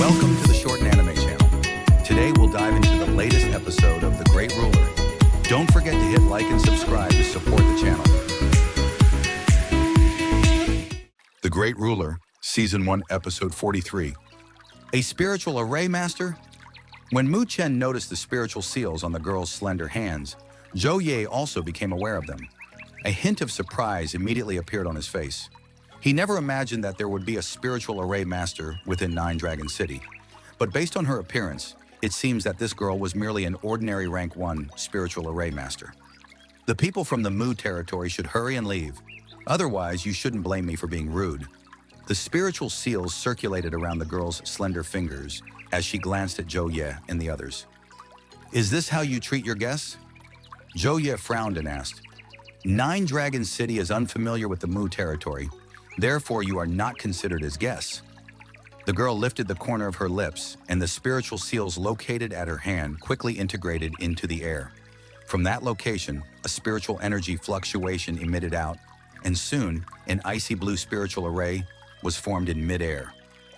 Welcome to the Shorten Anime channel. Today we'll dive into the latest episode of The Great Ruler. Don't forget to hit like and subscribe to support the channel. The Great Ruler, Season 1, Episode 43. A spiritual array master? When Mu Chen noticed the spiritual seals on the girl's slender hands, Zhou Ye also became aware of them. A hint of surprise immediately appeared on his face. He never imagined that there would be a spiritual array master within Nine Dragon City. But based on her appearance, it seems that this girl was merely an ordinary rank 1 spiritual array master. The people from the Mu territory should hurry and leave. Otherwise, you shouldn't blame me for being rude. The spiritual seals circulated around the girl's slender fingers as she glanced at Zhou Ye and the others. Is this how you treat your guests? Zhou Ye frowned and asked, Nine Dragon City is unfamiliar with the Mu territory. Therefore, you are not considered as guests. The girl lifted the corner of her lips, and the spiritual seals located at her hand quickly integrated into the air. From that location, a spiritual energy fluctuation emitted out, and soon, an icy blue spiritual array was formed in midair.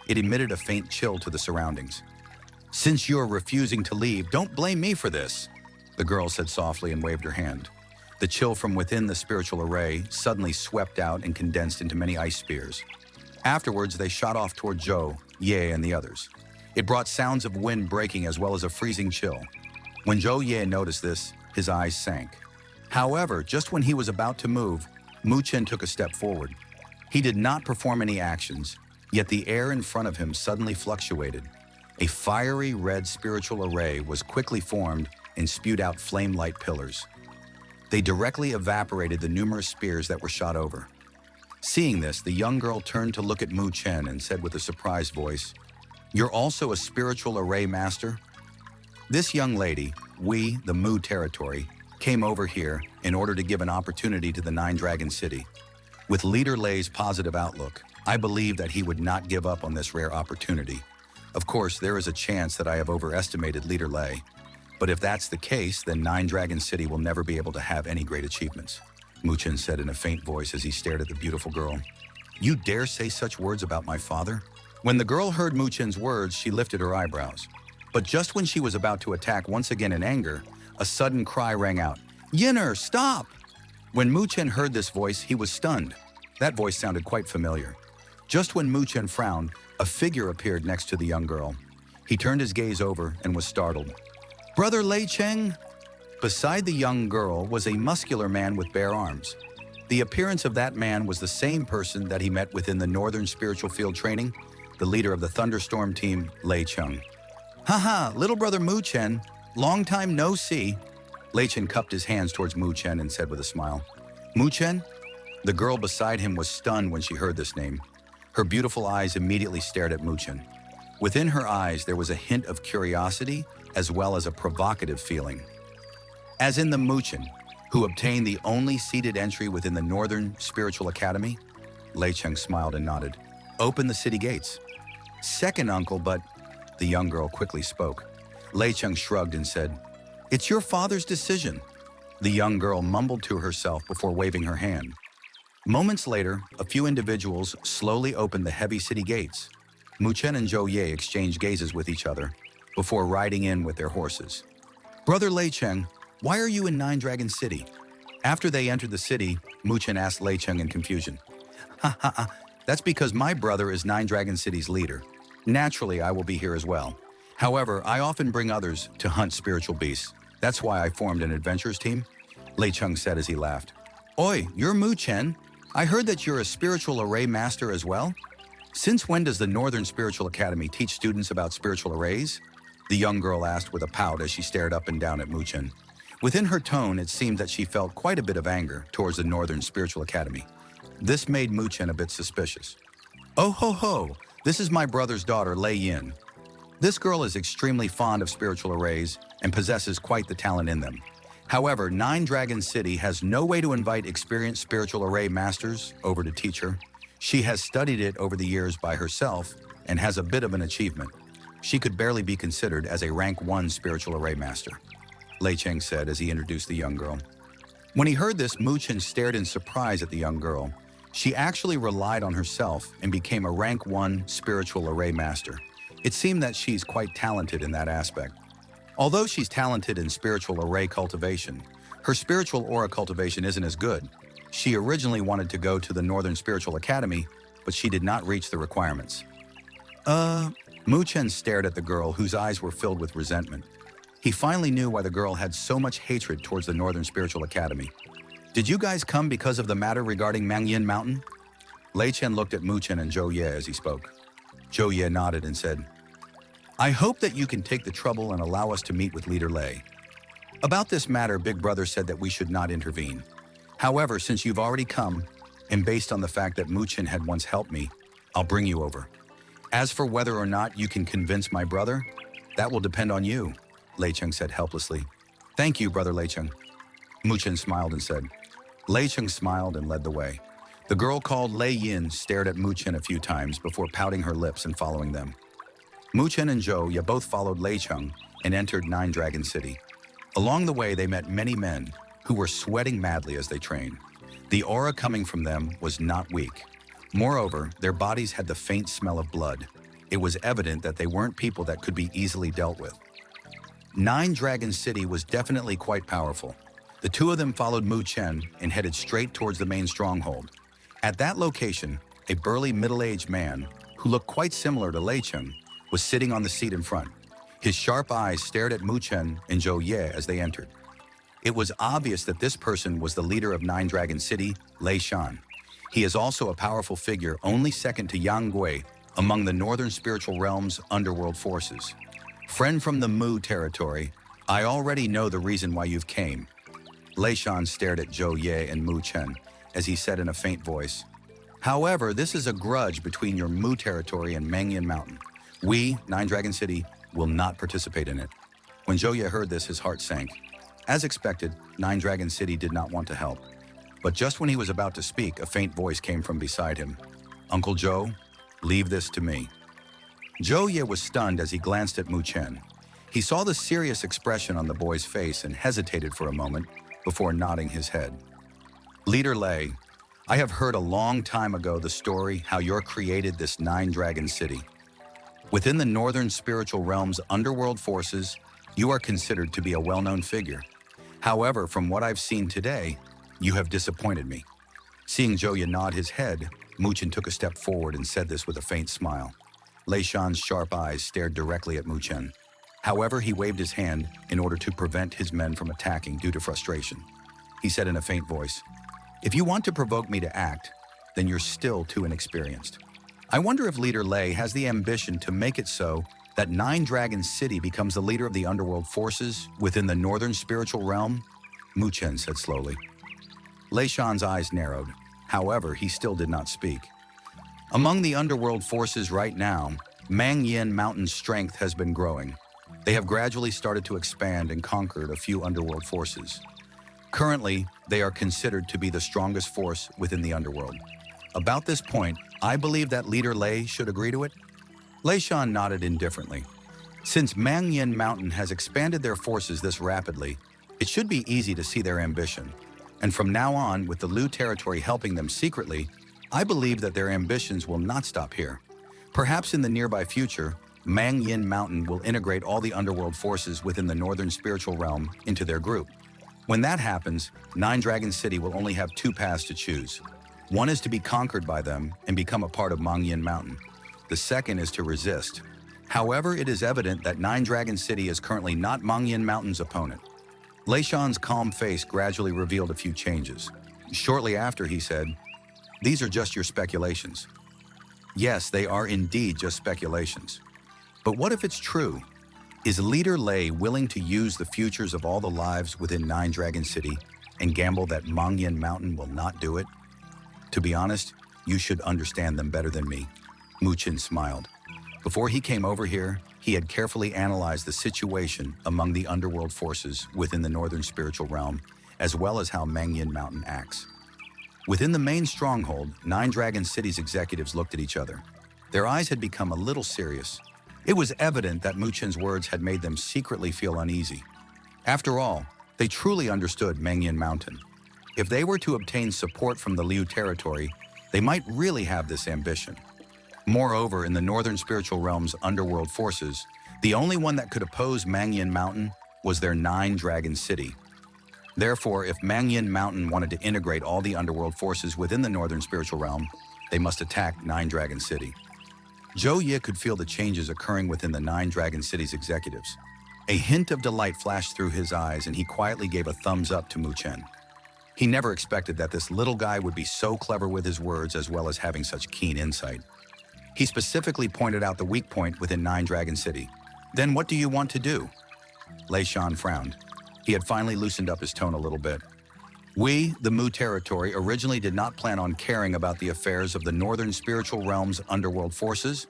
It emitted a faint chill to the surroundings. Since you're refusing to leave, don't blame me for this, the girl said softly and waved her hand. The chill from within the spiritual array suddenly swept out and condensed into many ice spears. Afterwards, they shot off toward Zhou, Ye, and the others. It brought sounds of wind breaking as well as a freezing chill. When Zhou Ye noticed this, his eyes sank. However, just when he was about to move, Mu Chen took a step forward. He did not perform any actions, yet the air in front of him suddenly fluctuated. A fiery red spiritual array was quickly formed and spewed out flame-light pillars. They directly evaporated the numerous spears that were shot over. Seeing this, the young girl turned to look at Mu Chen and said with a surprised voice, You're also a spiritual array master? This young lady, we, the Mu territory, came over here in order to give an opportunity to the Nine Dragon City. With Leader Lei's positive outlook, I believe that he would not give up on this rare opportunity. Of course, there is a chance that I have overestimated Leader Lei. But if that's the case, then Nine Dragon City will never be able to have any great achievements, Mu Chen said in a faint voice as he stared at the beautiful girl. You dare say such words about my father? When the girl heard Mu Chen's words, she lifted her eyebrows. But just when she was about to attack once again in anger, a sudden cry rang out, Yinner, stop! When Mu Chen heard this voice, he was stunned. That voice sounded quite familiar. Just when Mu Chen frowned, a figure appeared next to the young girl. He turned his gaze over and was startled. Brother Lei Cheng? Beside the young girl was a muscular man with bare arms. The appearance of that man was the same person that he met within the Northern Spiritual Field Training, the leader of the Thunderstorm team, Lei Cheng. Haha, little brother Mu Chen, long time no see. Lei Chen cupped his hands towards Mu Chen and said with a smile, Mu Chen? The girl beside him was stunned when she heard this name. Her beautiful eyes immediately stared at Mu Chen. Within her eyes, there was a hint of curiosity as well as a provocative feeling. As in the Mu Chen, who obtained the only seated entry within the Northern Spiritual Academy, Lei Cheng smiled and nodded. Open the city gates. Second uncle, but the young girl quickly spoke. Lei Cheng shrugged and said, It's your father's decision. The young girl mumbled to herself before waving her hand. Moments later, a few individuals slowly opened the heavy city gates. Mu Chen and Zhou Ye exchanged gazes with each other before riding in with their horses. Brother Lei Cheng, why are you in Nine Dragon City? After they entered the city, Mu Chen asked Lei Cheng in confusion. Ha ha ha, that's because my brother is Nine Dragon City's leader. Naturally, I will be here as well. However, I often bring others to hunt spiritual beasts. That's why I formed an adventurers team, Lei Cheng said as he laughed. Oi, you're Mu Chen. I heard that you're a spiritual array master as well? Since when does the Northern Spiritual Academy teach students about spiritual arrays? The young girl asked with a pout as she stared up and down at Mu Chen. Within her tone, it seemed that she felt quite a bit of anger towards the Northern Spiritual Academy. This made Mu Chen a bit suspicious. Oh ho ho, this is my brother's daughter, Lei Yin. This girl is extremely fond of spiritual arrays and possesses quite the talent in them. However, Nine Dragon City has no way to invite experienced spiritual array masters over to teach her. She has studied it over the years by herself and has a bit of an achievement. She could barely be considered as a rank 1 spiritual array master, Lei Cheng said as he introduced the young girl. When he heard this, Mu Chen stared in surprise at the young girl. She actually relied on herself and became a rank 1 spiritual array master. It seemed that she's quite talented in that aspect. Although she's talented in spiritual array cultivation, her spiritual aura cultivation isn't as good. She originally wanted to go to the Northern Spiritual Academy, but she did not reach the requirements. Mu Chen stared at the girl whose eyes were filled with resentment. He finally knew why the girl had so much hatred towards the Northern Spiritual Academy. Did you guys come because of the matter regarding Mang Yin Mountain? Lei Chen looked at Mu Chen and Zhou Ye as he spoke. Zhou Ye nodded and said, I hope that you can take the trouble and allow us to meet with Leader Lei. About this matter, Big Brother said that we should not intervene. However, since you've already come, and based on the fact that Mu Chen had once helped me, I'll bring you over. As for whether or not you can convince my brother, that will depend on you, Lei Cheng said helplessly. Thank you, Brother Lei Cheng. Mu Chen smiled and said. Lei Cheng smiled and led the way. The girl called Lei Yin stared at Mu Chen a few times before pouting her lips and following them. Mu Chen and Zhou Ye both followed Lei Cheng and entered Nine Dragon City. Along the way, they met many men who were sweating madly as they trained. The aura coming from them was not weak. Moreover, their bodies had the faint smell of blood. It was evident that they weren't people that could be easily dealt with. Nine Dragon City was definitely quite powerful. The two of them followed Mu Chen and headed straight towards the main stronghold. At that location, a burly middle-aged man, who looked quite similar to Lei Cheng, was sitting on the seat in front. His sharp eyes stared at Mu Chen and Zhou Ye as they entered. It was obvious that this person was the leader of Nine Dragon City, Lei Shan. He is also a powerful figure, only second to Yang Gui among the Northern Spiritual Realm's underworld forces. Friend from the Mu territory, I already know the reason why you've came. Lei Shan stared at Zhou Ye and Mu Chen as he said in a faint voice. However, this is a grudge between your Mu territory and Mang Yin Mountain. We, Nine Dragon City, will not participate in it. When Zhou Ye heard this, his heart sank. As expected, Nine Dragon City did not want to help. But just when he was about to speak, a faint voice came from beside him. Uncle Zhou, leave this to me. Zhou Ye was stunned as he glanced at Mu Chen. He saw the serious expression on the boy's face and hesitated for a moment before nodding his head. Leader Lei, I have heard a long time ago the story how you created this Nine Dragon City. Within the Northern Spiritual Realm's underworld forces, you are considered to be a well-known figure. However, from what I've seen today, you have disappointed me. Seeing Zhou Ye nod his head, Mu Chen took a step forward and said this with a faint smile. Lei Shan's sharp eyes stared directly at Mu Chen. However, he waved his hand in order to prevent his men from attacking due to frustration. He said in a faint voice, If you want to provoke me to act, then you're still too inexperienced. I wonder if Leader Lei has the ambition to make it so that Nine Dragon City becomes the leader of the underworld forces within the Northern Spiritual Realm? Mu Chen said slowly. Lei Shan's eyes narrowed. However, he still did not speak. Among the underworld forces right now, Mang Yin Mountain's strength has been growing. They have gradually started to expand and conquered a few underworld forces. Currently, they are considered to be the strongest force within the underworld. About this point, I believe that Leader Lei should agree to it. Lei Shan nodded indifferently. Since Mang Yin Mountain has expanded their forces this rapidly, it should be easy to see their ambition. And from now on, with the Lu territory helping them secretly, I believe that their ambitions will not stop here. Perhaps in the nearby future, Mang Yin Mountain will integrate all the underworld forces within the Northern Spiritual Realm into their group. When that happens, Nine Dragon City will only have two paths to choose. One is to be conquered by them and become a part of Mang Yin Mountain. The second is to resist. However, it is evident that Nine Dragon City is currently not Mang Yin Mountain's opponent. Lei Shan's calm face gradually revealed a few changes. Shortly after, he said, These are just your speculations. Yes, they are indeed just speculations. But what if it's true? Is Leader Lei willing to use the futures of all the lives within Nine Dragon City and gamble that Mang Yin Mountain will not do it? To be honest, you should understand them better than me. Mu Chen smiled. Before he came over here, he had carefully analyzed the situation among the underworld forces within the Northern Spiritual Realm, as well as how Mang Yin Mountain acts. Within the main stronghold, Nine Dragon City's executives looked at each other. Their eyes had become a little serious. It was evident that Mu Chen's words had made them secretly feel uneasy. After all, they truly understood Mang Yin Mountain. If they were to obtain support from the Liu territory, they might really have this ambition. Moreover, in the Northern Spiritual Realm's underworld forces, the only one that could oppose Mang Yin Mountain was their Nine-Dragon City. Therefore, if Mang Yin Mountain wanted to integrate all the underworld forces within the Northern Spiritual Realm, they must attack Nine-Dragon City. Zhou Ye could feel the changes occurring within the Nine-Dragon City's executives. A hint of delight flashed through his eyes, and he quietly gave a thumbs up to Mu Chen. He never expected that this little guy would be so clever with his words as well as having such keen insight. He specifically pointed out the weak point within Nine-Dragon City. "Then what do you want to do?" Lei Shan frowned. He had finally loosened up his tone a little bit. "We, the Mu territory, originally did not plan on caring about the affairs of the Northern Spiritual Realm's underworld forces.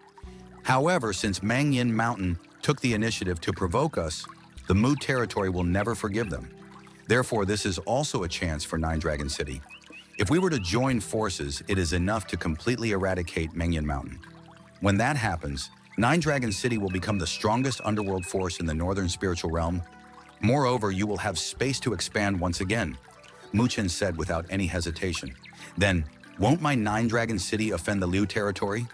However, since Mang Yin Mountain took the initiative to provoke us, the Mu territory will never forgive them. Therefore, this is also a chance for Nine-Dragon City. If we were to join forces, it is enough to completely eradicate Mang Yin Mountain. When that happens, Nine-Dragon City will become the strongest underworld force in the Northern Spiritual Realm. Moreover, you will have space to expand once again," Mu Chen said without any hesitation. "Then, won't my Nine-Dragon City offend the Liu territory?"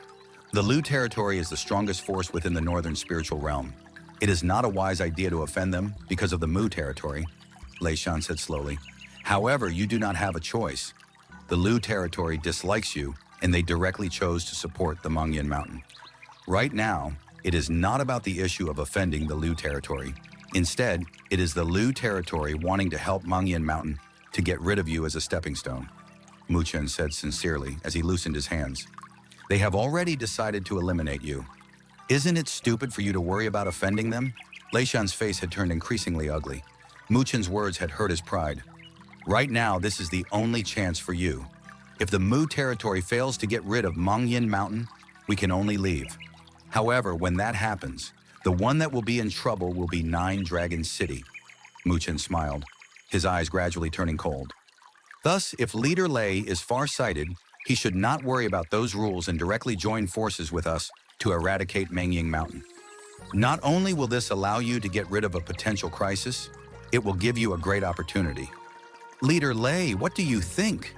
"The Liu territory is the strongest force within the Northern Spiritual Realm. It is not a wise idea to offend them because of the Mu territory," Lei Shan said slowly. "However, you do not have a choice. The Liu territory dislikes you, and they directly chose to support the Mang Yin Mountain. Right now, it is not about the issue of offending the Liu territory. Instead, it is the Liu territory wanting to help Mang Yin Mountain to get rid of you as a stepping stone," Mu Chen said sincerely as he loosened his hands. "They have already decided to eliminate you. Isn't it stupid for you to worry about offending them?" Lei Shan's face had turned increasingly ugly. Mu Chen's words had hurt his pride. "Right now, this is the only chance for you. If the Mu territory fails to get rid of Mang Yin Mountain, we can only leave. However, when that happens, the one that will be in trouble will be Nine-Dragon City." Mu Chen smiled, his eyes gradually turning cold. "Thus, if Leader Lei is far-sighted, he should not worry about those rules and directly join forces with us to eradicate Mang Yin Mountain. Not only will this allow you to get rid of a potential crisis, it will give you a great opportunity." "Leader Lei, what do you think?"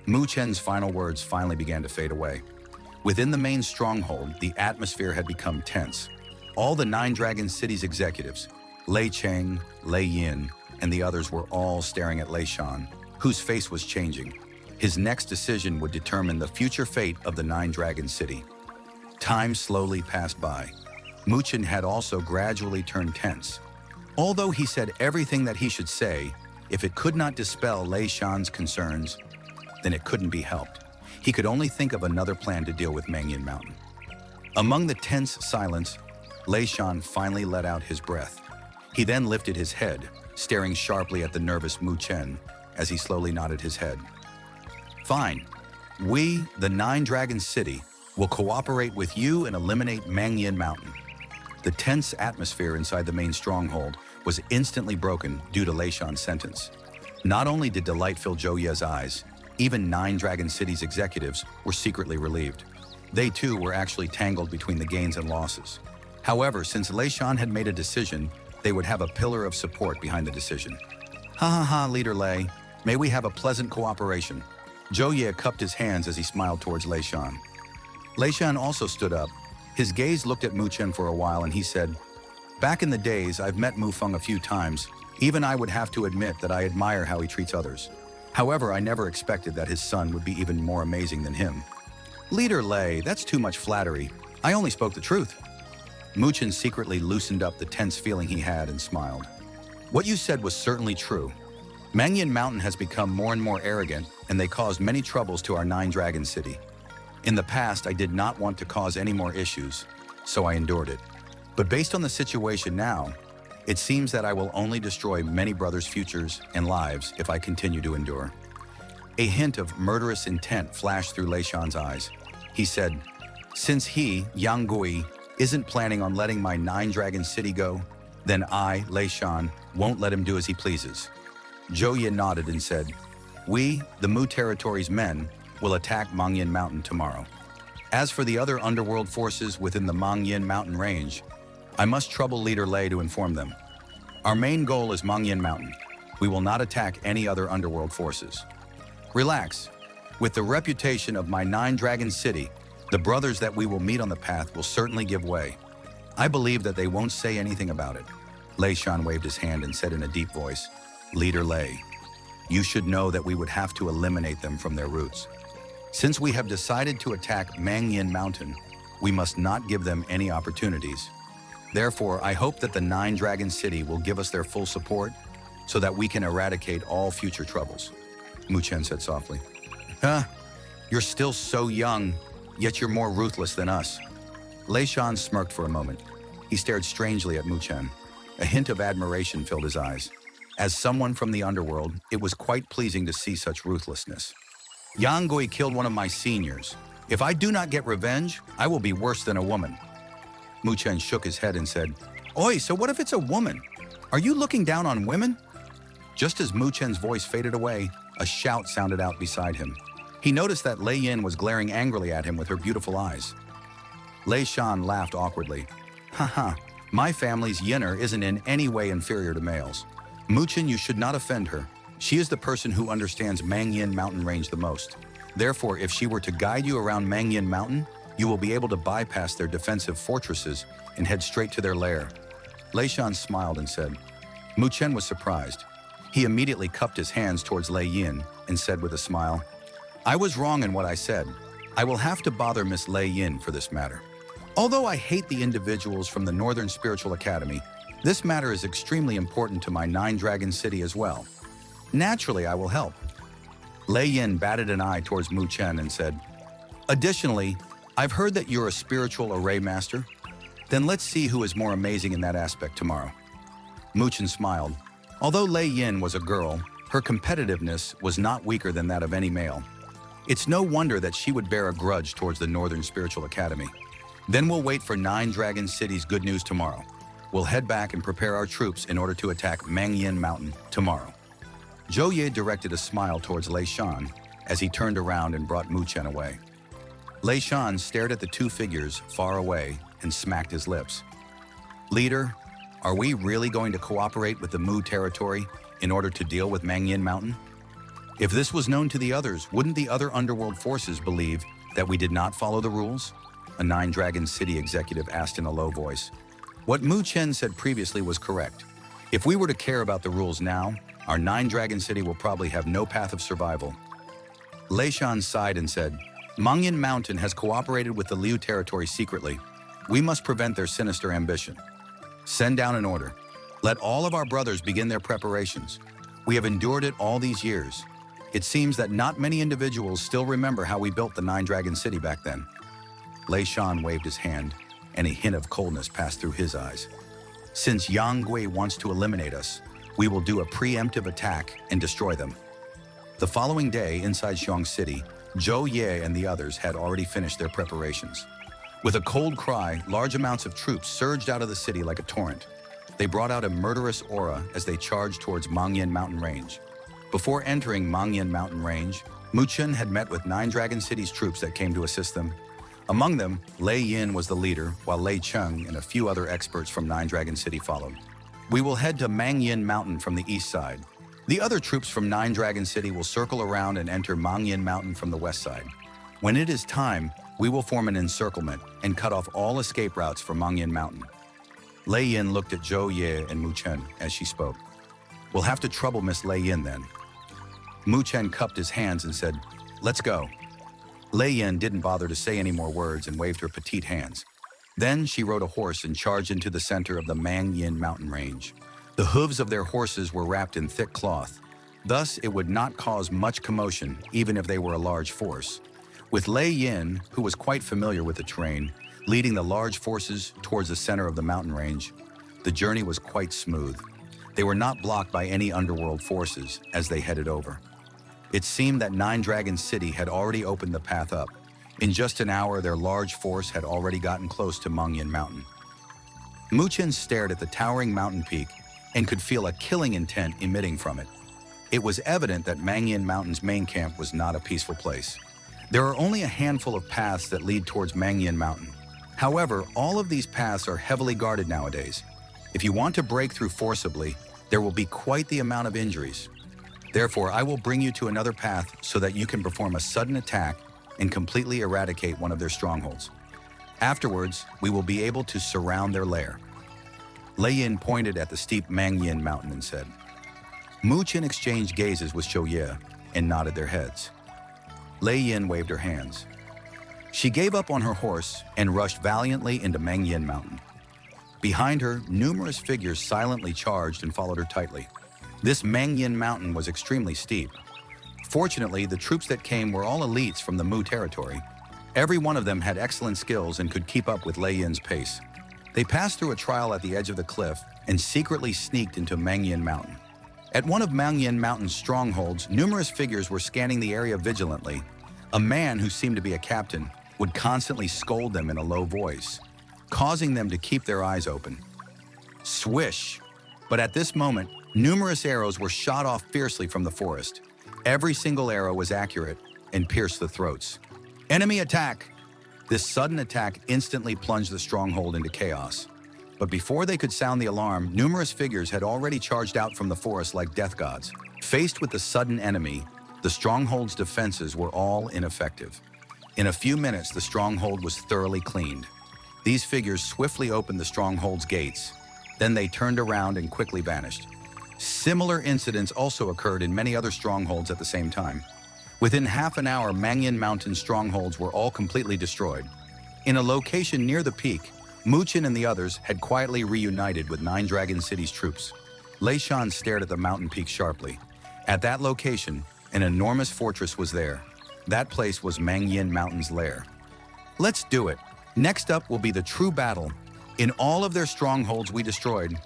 Mu Chen's final words finally began to fade away. Within the main stronghold, the atmosphere had become tense. All the Nine-Dragon City's executives, Lei Cheng, Lei Yin, and the others were all staring at Lei Shan, whose face was changing. His next decision would determine the future fate of the Nine-Dragon City. Time slowly passed by. Mu Chen had also gradually turned tense. Although he said everything that he should say, if it could not dispel Lei Shan's concerns, then it couldn't be helped. He could only think of another plan to deal with Mang Yin Mountain. Among the tense silence, Lei Shan finally let out his breath. He then lifted his head, staring sharply at the nervous Mu Chen as he slowly nodded his head. "Fine. We, the Nine-Dragon City, will cooperate with you and eliminate Mang Yin Mountain." The tense atmosphere inside the main stronghold was instantly broken due to Lei Shan's sentence. Not only did delight fill Zhou Ye's eyes, even Nine-Dragon City's executives were secretly relieved. They too were actually tangled between the gains and losses. However, since Lei Shan had made a decision, they would have a pillar of support behind the decision. "Ha ha ha, Leader Lei. May we have a pleasant cooperation." Zhou Ye cupped his hands as he smiled towards Lei Shan. Lei Shan also stood up. His gaze looked at Mu Chen for a while and he said, "Back in the days, I've met Mu Feng a few times. Even I would have to admit that I admire how he treats others. However, I never expected that his son would be even more amazing than him." "Leader Lei, that's too much flattery. I only spoke the truth." Mu Chen secretly loosened up the tense feeling he had and smiled. "What you said was certainly true. Mang Yin Mountain has become more and more arrogant, and they caused many troubles to our Nine-Dragon City. In the past, I did not want to cause any more issues, so I endured it. But based on the situation now, it seems that I will only destroy many brothers' futures and lives if I continue to endure." A hint of murderous intent flashed through Lei Shan's eyes. He said, "Since he, Yang Gui, isn't planning on letting my Nine-Dragon City go, then I, Lei Shan, won't let him do as he pleases." Zhou Ye nodded and said, "We, the Mu territory's men, will attack Mang Yin Mountain tomorrow. As for the other underworld forces within the Mang Yin Mountain range, I must trouble Leader Lei to inform them. Our main goal is Mang Yin Mountain. We will not attack any other underworld forces. Relax. With the reputation of my Nine-Dragon City, The brothers that we will meet on the path will certainly give way. I believe that they won't say anything about it. Lei Shan waved his hand and said in a deep voice, Leader Lei, you should know that we would have to eliminate them from their roots. Since we have decided to attack Mang Yin Mountain, we must not give them any opportunities. Therefore, I hope that the Nine Dragon City will give us their full support so that we can eradicate all future troubles. Mu Chen said softly. You're still so young, yet you're more ruthless than us. Lei Shan smirked for a moment. He stared strangely at Mu Chen. A hint of admiration filled his eyes. As someone from the underworld, it was quite pleasing to see such ruthlessness. Yang Gui killed one of my seniors. If I do not get revenge, I will be worse than a woman. Mu Chen shook his head and said, Oi, so what if it's a woman? Are you looking down on women? Just as Mu Chen's voice faded away, a shout sounded out beside him. He noticed that Lei Yin was glaring angrily at him with her beautiful eyes. Lei Shan laughed awkwardly. Haha, my family's Yinner isn't in any way inferior to males. Mu Chen, you should not offend her. She is the person who understands Mang Yin Mountain range the most. Therefore, if she were to guide you around Mang Yin Mountain, you will be able to bypass their defensive fortresses and head straight to their lair. Lei Shan smiled and said. Mu Chen was surprised. He immediately cupped his hands towards Lei Yin and said with a smile, I was wrong in what I said. I will have to bother Miss Lei Yin for this matter. Although I hate the individuals from the Northern Spiritual Academy, this matter is extremely important to my Nine Dragon City as well. Naturally, I will help. Lei Yin batted an eye towards Mu Chen and said, Additionally, I've heard that you're a spiritual array master. Then let's see who is more amazing in that aspect tomorrow. Mu Chen smiled. Although Lei Yin was a girl, her competitiveness was not weaker than that of any male. It's no wonder that she would bear a grudge towards the Northern Spiritual Academy. Then we'll wait for Nine Dragon City's good news tomorrow. We'll head back and prepare our troops in order to attack Mang Yin Mountain tomorrow. Zhou Ye directed a smile towards Lei Shan as he turned around and brought Mu Chen away. Lei Shan stared at the two figures far away and smacked his lips. Leader, are we really going to cooperate with the Mu territory in order to deal with Mang Yin Mountain? If this was known to the others, wouldn't the other underworld forces believe that we did not follow the rules? A Nine Dragon City executive asked in a low voice. What Mu Chen said previously was correct. If we were to care about the rules now, our Nine Dragon City will probably have no path of survival. Lei Shan sighed and said, Mang Yin Mountain has cooperated with the Liu territory secretly. We must prevent their sinister ambition. Send down an order. Let all of our brothers begin their preparations. We have endured it all these years. It seems that not many individuals still remember how we built the Nine Dragon City back then. Lei Shan waved his hand, and a hint of coldness passed through his eyes. Since Yang Gui wants to eliminate us, we will do a preemptive attack and destroy them. The following day, inside Xiong City, Zhou Ye and the others had already finished their preparations. With a cold cry, large amounts of troops surged out of the city like a torrent. They brought out a murderous aura as they charged towards Mang Yin Mountain Range. Before entering Mang Yin Mountain Range, Mu Chen had met with Nine Dragon City's troops that came to assist them. Among them, Lei Yin was the leader, while Lei Cheng and a few other experts from Nine Dragon City followed. We will head to Mang Yin Mountain from the east side. The other troops from Nine Dragon City will circle around and enter Mang Yin Mountain from the west side. When it is time, we will form an encirclement and cut off all escape routes for Mang Yin Mountain. Lei Yin looked at Zhou Ye and Mu Chen as she spoke. We'll have to trouble Miss Lei Yin then. Mu Chen cupped his hands and said, Let's go. Lei Yin didn't bother to say any more words and waved her petite hands. Then she rode a horse and charged into the center of the Mang Yin Mountain Range. The hooves of their horses were wrapped in thick cloth. Thus, it would not cause much commotion, even if they were a large force. With Lei Yin, who was quite familiar with the terrain, leading the large forces towards the center of the mountain range, the journey was quite smooth. They were not blocked by any underworld forces as they headed over. It seemed that Nine Dragon City had already opened the path up. In just an hour, their large force had already gotten close to Mang Yin Mountain. Mu Chen stared at the towering mountain peak and could feel a killing intent emitting from it. It was evident that Mang Yin Mountain's main camp was not a peaceful place. There are only a handful of paths that lead towards Mang Yin Mountain. However, all of these paths are heavily guarded nowadays. If you want to break through forcibly, there will be quite the amount of injuries. Therefore, I will bring you to another path so that you can perform a sudden attack and completely eradicate one of their strongholds. Afterwards, we will be able to surround their lair. Lei Yin pointed at the steep Mang Yin Mountain and said. Mu Chen exchanged gazes with Zhou Ye and nodded their heads. Lei Yin waved her hands. She gave up on her horse and rushed valiantly into Mang Yin Mountain. Behind her, numerous figures silently charged and followed her tightly. This Mang Yin Mountain was extremely steep. Fortunately, the troops that came were all elites from the Mu territory. Every one of them had excellent skills and could keep up with Lei Yin's pace. They passed through a trial at the edge of the cliff and secretly sneaked into Mang Yin Mountain. At one of Mang Yin Mountain's strongholds, numerous figures were scanning the area vigilantly. A man who seemed to be a captain would constantly scold them in a low voice, causing them to keep their eyes open. Swish! But at this moment, numerous arrows were shot off fiercely from the forest. Every single arrow was accurate and pierced the throats. Enemy attack! This sudden attack instantly plunged the stronghold into chaos. But before they could sound the alarm, numerous figures had already charged out from the forest like death gods. Faced with the sudden enemy, the stronghold's defenses were all ineffective. In a few minutes, the stronghold was thoroughly cleaned. These figures swiftly opened the stronghold's gates. Then they turned around and quickly vanished. Similar incidents also occurred in many other strongholds at the same time. Within half an hour, Mang Yin Mountain strongholds were all completely destroyed. In a location near the peak, Mu Chen and the others had quietly reunited with Nine Dragon City's troops. Lei Shan stared at the mountain peak sharply. At that location, an enormous fortress was there. That place was Mang Yin Mountain's lair. Let's do it. Next up will be the true battle. In all of their strongholds we destroyed,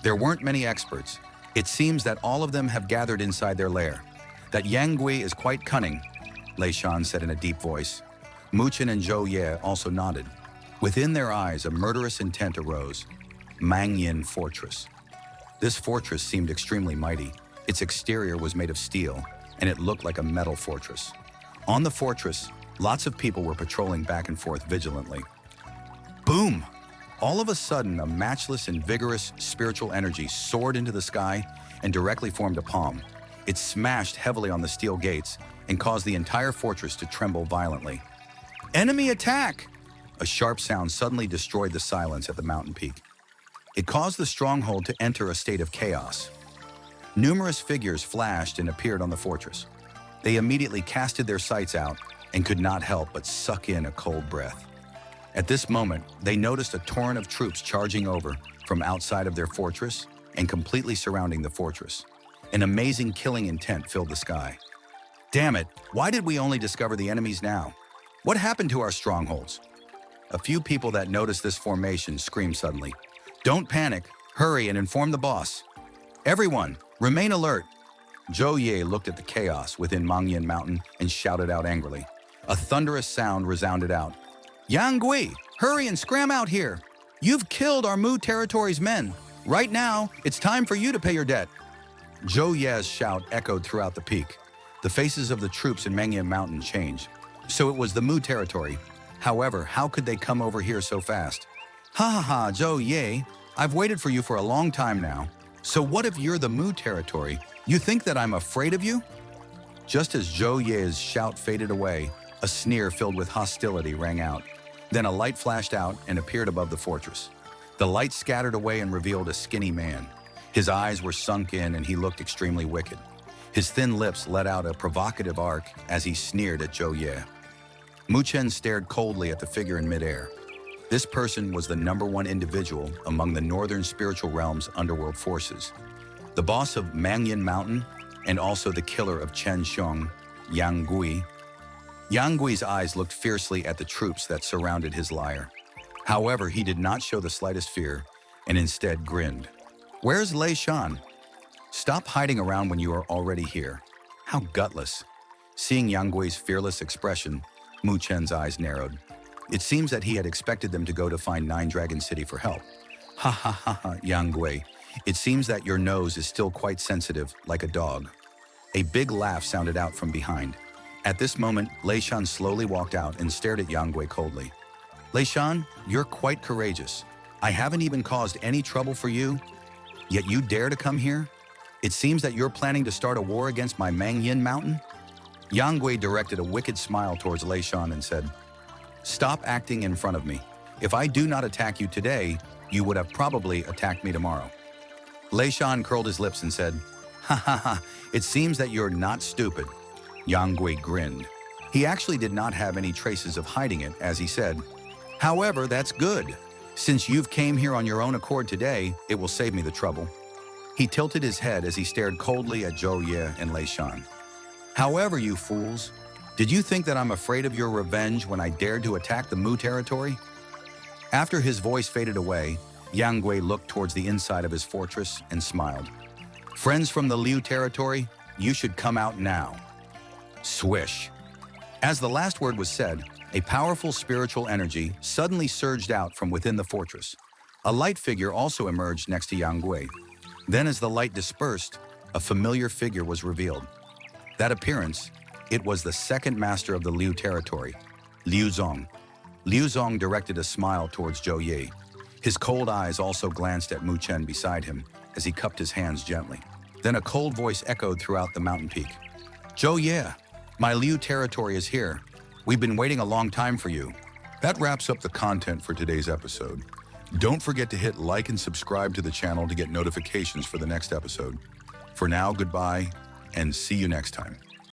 there weren't many experts. It seems that all of them have gathered inside their lair. That Yang Gui is quite cunning, Lei Shan said in a deep voice. Mu Chen and Zhou Ye also nodded. Within their eyes, a murderous intent arose. Mang Yin Fortress. This fortress seemed extremely mighty. Its exterior was made of steel, and it looked like a metal fortress. On the fortress, lots of people were patrolling back and forth vigilantly. Boom! All of a sudden, a matchless and vigorous spiritual energy soared into the sky and directly formed a palm. It smashed heavily on the steel gates and caused the entire fortress to tremble violently. Enemy attack! A sharp sound suddenly destroyed the silence at the mountain peak. It caused the stronghold to enter a state of chaos. Numerous figures flashed and appeared on the fortress. They immediately casted their sights out and could not help but suck in a cold breath. At this moment, they noticed a torrent of troops charging over from outside of their fortress and completely surrounding the fortress. An amazing killing intent filled the sky. Damn it, why did we only discover the enemies now? What happened to our strongholds? A few people that noticed this formation screamed suddenly. Don't panic, hurry and inform the boss. Everyone, remain alert. Zhou Ye looked at the chaos within Mang Yin Mountain and shouted out angrily. A thunderous sound resounded out. Yang Gui, hurry and scram out here. You've killed our Mu territory's men. Right now, it's time for you to pay your debt. Zhou Ye's shout echoed throughout the peak. The faces of the troops in Mang Yin Mountain changed. So it was the Mu territory. However, how could they come over here so fast? Ha ha ha, Zhou Ye, I've waited for you for a long time now. So what if you're the Mu territory? You think that I'm afraid of you? Just as Zhou Ye's shout faded away, a sneer filled with hostility rang out. Then a light flashed out and appeared above the fortress. The light scattered away and revealed a skinny man. His eyes were sunk in and he looked extremely wicked. His thin lips let out a provocative arc as he sneered at Zhou Ye. Mu Chen stared coldly at the figure in midair. This person was the #1 individual among the Northern Spiritual Realm's underworld forces, the boss of Mang Yin Mountain and also the killer of Chen Xiong, Yang Gui. Yang Gui's eyes looked fiercely at the troops that surrounded his lair. However, he did not show the slightest fear and instead grinned. Where's Lei Shan? Stop hiding around when you are already here. How gutless. Seeing Yang Gui's fearless expression, Mu Chen's eyes narrowed. It seems that he had expected them to go to find Nine Dragon City for help. Ha ha ha ha, Yang Gui. It seems that your nose is still quite sensitive, like a dog. A big laugh sounded out from behind. At this moment, Lei Shan slowly walked out and stared at Yang Gui coldly. Lei Shan, you're quite courageous. I haven't even caused any trouble for you, yet you dare to come here? It seems that you're planning to start a war against my Mang Yin Mountain? Yang Gui directed a wicked smile towards Lei Shan and said, "Stop acting in front of me. If I do not attack you today, you would have probably attacked me tomorrow." Lei Shan curled his lips and said, "Ha ha ha, it seems that you're not stupid." Yang Gui grinned. He actually did not have any traces of hiding it, as he said, "However, that's good. Since you've came here on your own accord today, it will save me the trouble." He tilted his head as he stared coldly at Zhou Ye and Lei Shan. "However, you fools, did you think that I'm afraid of your revenge when I dared to attack the Mu territory?" After his voice faded away, Yang Gui looked towards the inside of his fortress and smiled. "Friends from the Liu territory, you should come out now." Swish. As the last word was said, a powerful spiritual energy suddenly surged out from within the fortress. A light figure also emerged next to Yang Gui. Then as the light dispersed, a familiar figure was revealed. That appearance, it was the second master of the Liu territory, Liu Zong. Liu Zong directed a smile towards Zhou Ye. His cold eyes also glanced at Mu Chen beside him as he cupped his hands gently. Then a cold voice echoed throughout the mountain peak. "Zhou Ye, my Liu territory is here. We've been waiting a long time for you." That wraps up the content for today's episode. Don't forget to hit like and subscribe to the channel to get notifications for the next episode. For now, goodbye, and see you next time.